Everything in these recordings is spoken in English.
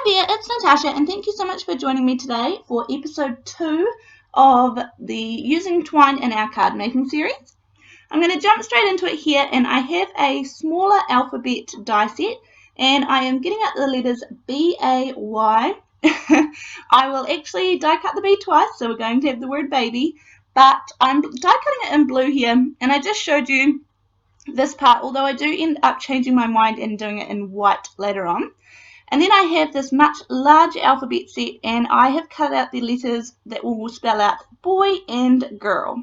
Hi there, it's Natasha, and thank you so much for joining me today for episode 2 of the Using Twine in our card making series. I'm going to jump straight into it here, and I have a smaller alphabet die set, and I am getting out the letters B-A-Y. I will actually die cut the B twice, so we're going to have the word baby, but I'm die cutting it in blue here, and I just showed you this part, although I do end up changing my mind and doing it in white later on. And then I have this much larger alphabet set, and I have cut out the letters that will spell out boy and girl.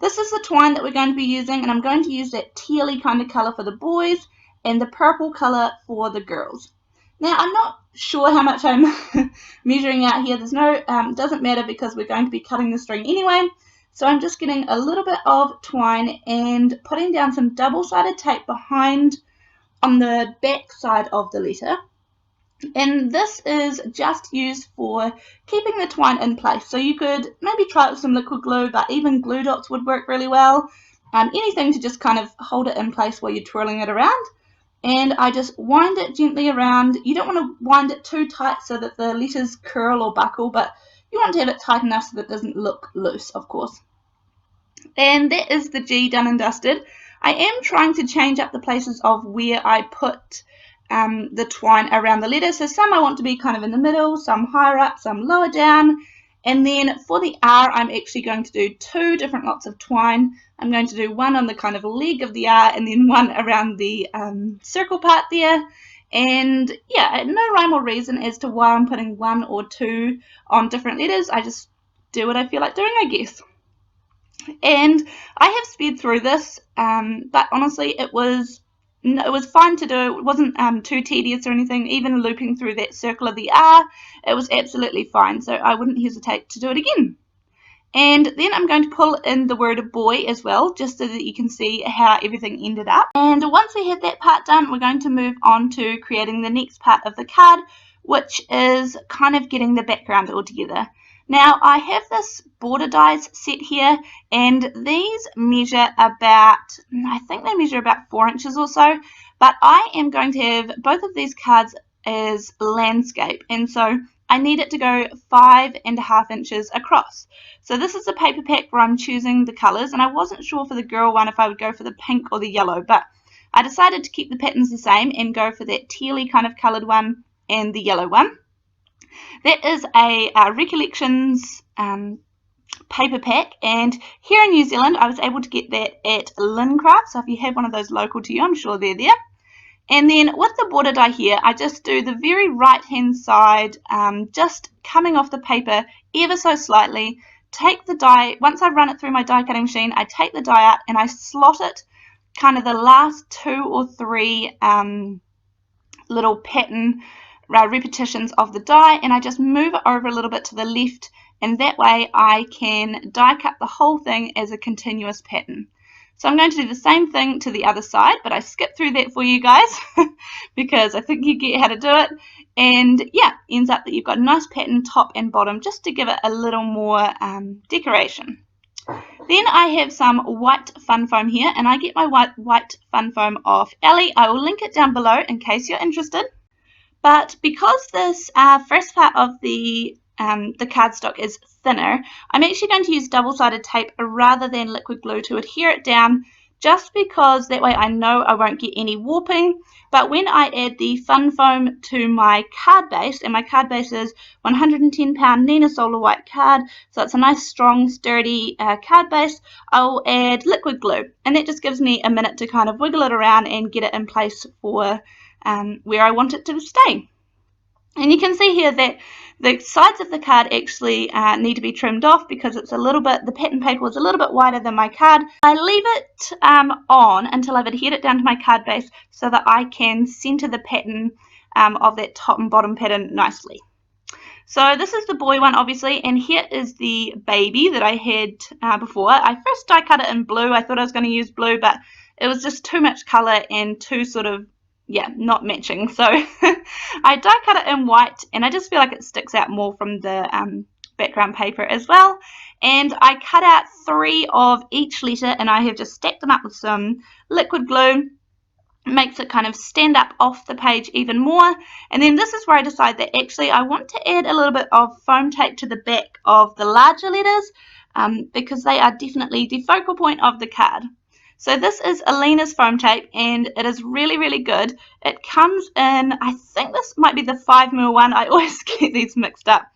This is the twine that we're going to be using, and I'm going to use that tealy kind of colour for the boys and the purple colour for the girls. Now, I'm not sure how much I'm measuring out here. There's no, doesn't matter because we're going to be cutting the string anyway. So I'm just getting a little bit of twine and putting down some double-sided tape behind on the back side of the letter. And this is just used for keeping the twine in place. So you could maybe try it with some liquid glue, but even glue dots would work really well. Anything to just kind of hold it in place while you're twirling it around. And I just wind it gently around. You don't want to wind it too tight so that the letters curl or buckle, but you want to have it tight enough so that it doesn't look loose, of course. And that is the G done and dusted. I am trying to change up the places of where I put the twine around the letters. So some I want to be kind of in the middle, some higher up, some lower down. And then for the R, I'm actually going to do 2 different lots of twine. I'm going to do one on the kind of leg of the R and then one around the circle part there. And yeah, no rhyme or reason as to why I'm putting 1 or 2 on different letters. I just do what I feel like doing, I guess. And I have sped through this, but honestly, it was fine to do. It wasn't too tedious or anything. Even looping through that circle of the R, it was absolutely fine. So I wouldn't hesitate to do it again. And then I'm going to pull in the word boy as well, just so that you can see how everything ended up. And once we have that part done, we're going to move on to creating the next part of the card, which is kind of getting the background all together. Now, I have this border dies set here, and these measure about, I think they measure about 4 inches or so, but I am going to have both of these cards as landscape, and so I need it to go 5.5 inches across. So this is a paper pack where I'm choosing the colours, and I wasn't sure for the girl one if I would go for the pink or the yellow, but I decided to keep the patterns the same and go for that tealy kind of coloured one and the yellow one. That is a Recollections paper pack, and here in New Zealand I was able to get that at Lincraft, so if you have one of those local to you, I'm sure they're there. And then with the border die here, I just do the very right hand side, just coming off the paper ever so slightly, take the die, once I run it through my die cutting machine, I take the die out and I slot it kind of the last 2 or 3 little pattern repetitions of the die, and I just move it over a little bit to the left, and that way I can die cut the whole thing as a continuous pattern. So I'm going to do the same thing to the other side, but I skipped through that for you guys because I think you get how to do it. And yeah, ends up that you've got a nice pattern top and bottom just to give it a little more decoration. Then I have some white fun foam here, and I get my white fun foam off Ali. I will link it down below in case you're interested. But because this first part of the cardstock is thinner, I'm actually going to use double-sided tape rather than liquid glue to adhere it down, just because that way I know I won't get any warping. But when I add the fun foam to my card base, and my card base is 110 pound Nina Solar white card, so it's a nice strong sturdy card base, I'll add liquid glue, and that just gives me a minute to kind of wiggle it around and get it in place for where I want it to stay. And you can see here that the sides of the card actually need to be trimmed off because it's a little bit, the pattern paper is a little bit wider than my card. I leave it on until I've adhered it down to my card base so that I can center the pattern of that top and bottom pattern nicely. So this is the boy one, obviously, and here is the baby that I had before. I first die cut it in blue. I thought I was going to use blue, but it was just too much color and too sort of, yeah, not matching. So I die cut it in white, and I just feel like it sticks out more from the background paper as well. And I cut out 3 of each letter, and I have just stacked them up with some liquid glue. makes it kind of stand up off the page even more. And then this is where I decide that actually I want to add a little bit of foam tape to the back of the larger letters because they are definitely the focal point of the card. So this is Alina's foam tape, and it is really, really good. It comes in, I think this might be the 5mm one. I always get these mixed up.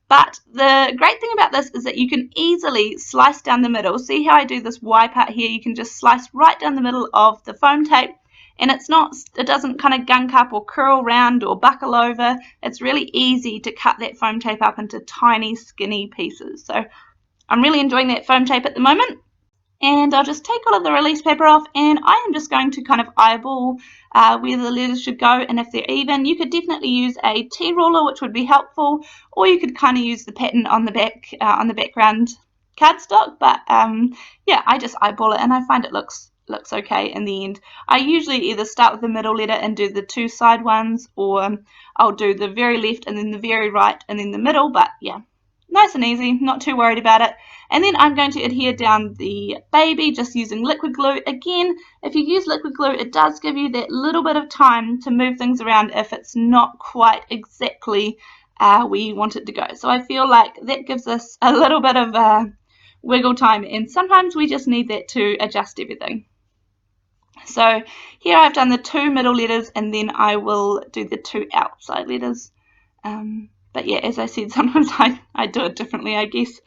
But the great thing about this is that you can easily slice down the middle. See how I do this Y part here? You can just slice right down the middle of the foam tape, and it doesn't kind of gunk up or curl round or buckle over. It's really easy to cut that foam tape up into tiny, skinny pieces. So I'm really enjoying that foam tape at the moment. And I'll just take all of the release paper off, and I am just going to kind of eyeball where the letters should go, and if they're even. You could definitely use a T-ruler, which would be helpful, or you could kind of use the pattern on the back on the background cardstock. But yeah, I just eyeball it, and I find it looks okay in the end. I usually either start with the middle letter and do the two side ones, or I'll do the very left and then the very right and then the middle. But yeah, nice and easy, not too worried about it. And then I'm going to adhere down the baby just using liquid glue. Again, if you use liquid glue, it does give you that little bit of time to move things around if it's not quite exactly where you want it to go. So I feel like that gives us a little bit of wiggle time, and sometimes we just need that to adjust everything. So here I've done the two middle letters, and then I will do the two outside letters. But yeah, as I said, sometimes I do it differently, I guess.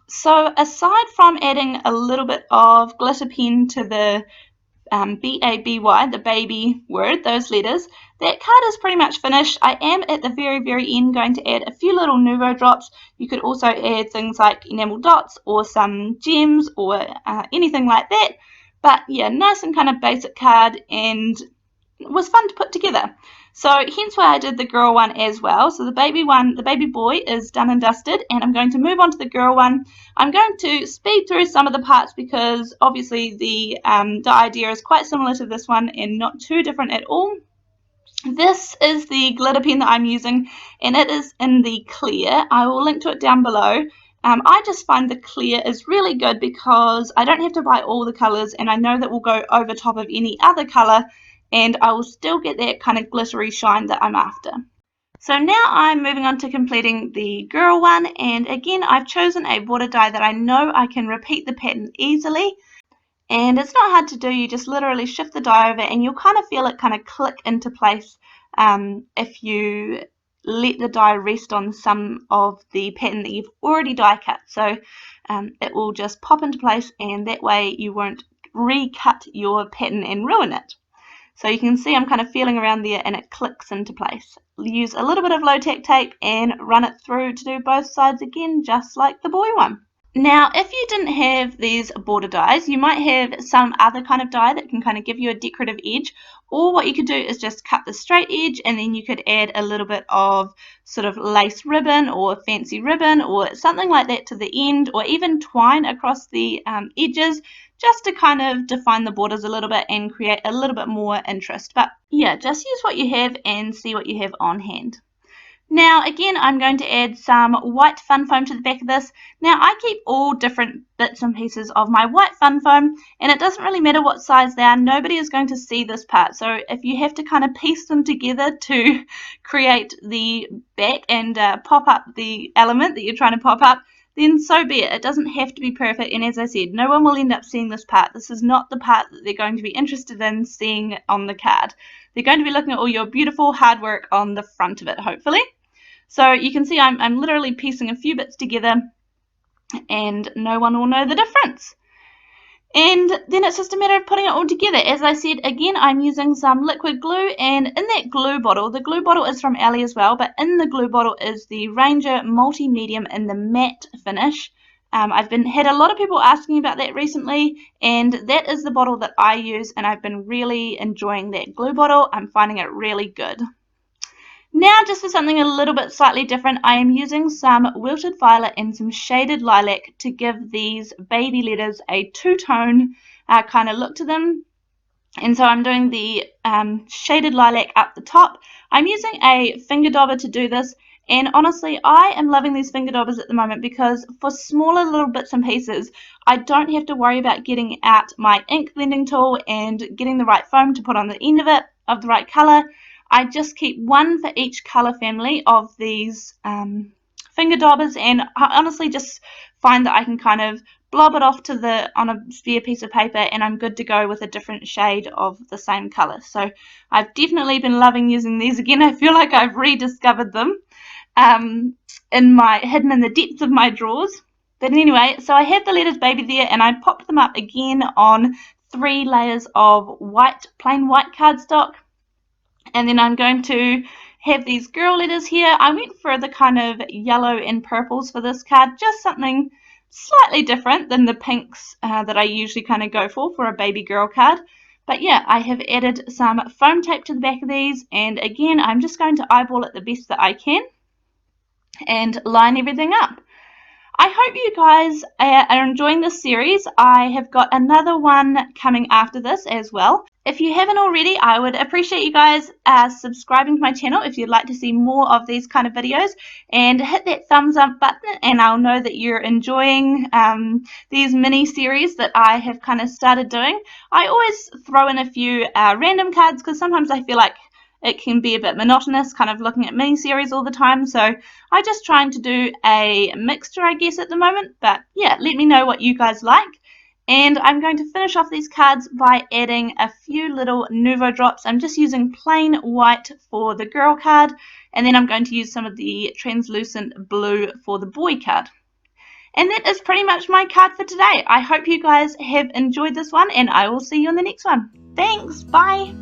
So aside from adding a little bit of glitter pen to the B-A-B-Y, the baby word, those letters, that card is pretty much finished. I am at the very, very end going to add a few little Nuvo drops. You could also add things like enamel dots or some gems or anything like that. But yeah, nice and kind of basic card, and it was fun to put together. So hence why I did the girl one as well. So the baby one, the baby boy, is done and dusted, and I'm going to move on to the girl one. I'm going to speed through some of the parts because obviously the idea is quite similar to this one and not too different at all. This is the glitter pen that I'm using, and it is in the clear. I will link to it down below. I just find the clear is really good because I don't have to buy all the colours, and I know that will go over top of any other colour, and I will still get that kind of glittery shine that I'm after. So now I'm moving on to completing the girl one, and again I've chosen a water dye that I know I can repeat the pattern easily, and it's not hard to do. You just literally shift the dye over and you'll kind of feel it kind of click into place if you let the dye rest on some of the pattern that you've already die cut. So it will just pop into place, and that way you won't recut your pattern and ruin it. So you can see I'm kind of feeling around there and it clicks into place. Use a little bit of low-tack tape and run it through to do both sides again, just like the boy one. Now, if you didn't have these border dies, you might have some other kind of die that can kind of give you a decorative edge, or what you could do is just cut the straight edge, and then you could add a little bit of sort of lace ribbon or fancy ribbon or something like that to the end, or even twine across the edges, just to kind of define the borders a little bit and create a little bit more interest. But yeah, just use what you have and see what you have on hand. Now again, I'm going to add some white fun foam to the back of this. Now I keep all different bits and pieces of my white fun foam, and it doesn't really matter what size they are. Nobody is going to see this part, so if you have to kind of piece them together to create the back and pop up the element that you're trying to pop up, then so be it. It doesn't have to be perfect, and as I said, no one will end up seeing this part. This is not the part that they're going to be interested in seeing on the card. They're going to be looking at all your beautiful hard work on the front of it, hopefully. So you can see I'm literally piecing a few bits together, and no one will know the difference. And then it's just a matter of putting it all together. As I said, again, I'm using some liquid glue, and in that glue bottle, the glue bottle is from Ali as well, but in the glue bottle is the Ranger Multi-Medium in the matte finish. I've had a lot of people asking about that recently, and that is the bottle that I use, and I've been really enjoying that glue bottle. I'm finding it really good. Now, just for something a little bit slightly different, I am using some Wilted Violet and some Shaded Lilac to give these baby letters a two-tone kind of look to them. And so I'm doing the Shaded Lilac up the top. I'm using a finger dauber to do this, And honestly, I am loving these finger daubers at the moment because for smaller little bits and pieces, I don't have to worry about getting out my ink blending tool and getting the right foam to put on the end of it of the right colour. I just keep one for each colour family of these finger daubers, and I honestly just find that I can kind of blob it off to on a spare piece of paper and I'm good to go with a different shade of the same colour. So I've definitely been loving using these again. I feel like I've rediscovered them hidden in the depths of my drawers. But anyway, so I have the letters baby there, and I popped them up again on 3 layers of plain white cardstock. And then I'm going to have these girl letters here. I went for the kind of yellow and purples for this card, just something slightly different than the pinks that I usually kind of go for a baby girl card. But yeah, I have added some foam tape to the back of these, and again, I'm just going to eyeball it the best that I can and line everything up. I hope you guys are enjoying this series. I have got another one coming after this as well. If you haven't already, I would appreciate you guys subscribing to my channel if you'd like to see more of these kind of videos, and hit that thumbs up button and I'll know that you're enjoying these mini series that I have kind of started doing. I always throw in a few random cards because sometimes I feel like it can be a bit monotonous kind of looking at mini series all the time, so I'm just trying to do a mixture, I guess, at the moment. But yeah, let me know what you guys like. And I'm going to finish off these cards by adding a few little Nouveau drops. I'm just using plain white for the girl card, and then I'm going to use some of the translucent blue for the boy card. And that is pretty much my card for today. I hope you guys have enjoyed this one, and I will see you in the next one. Thanks, bye!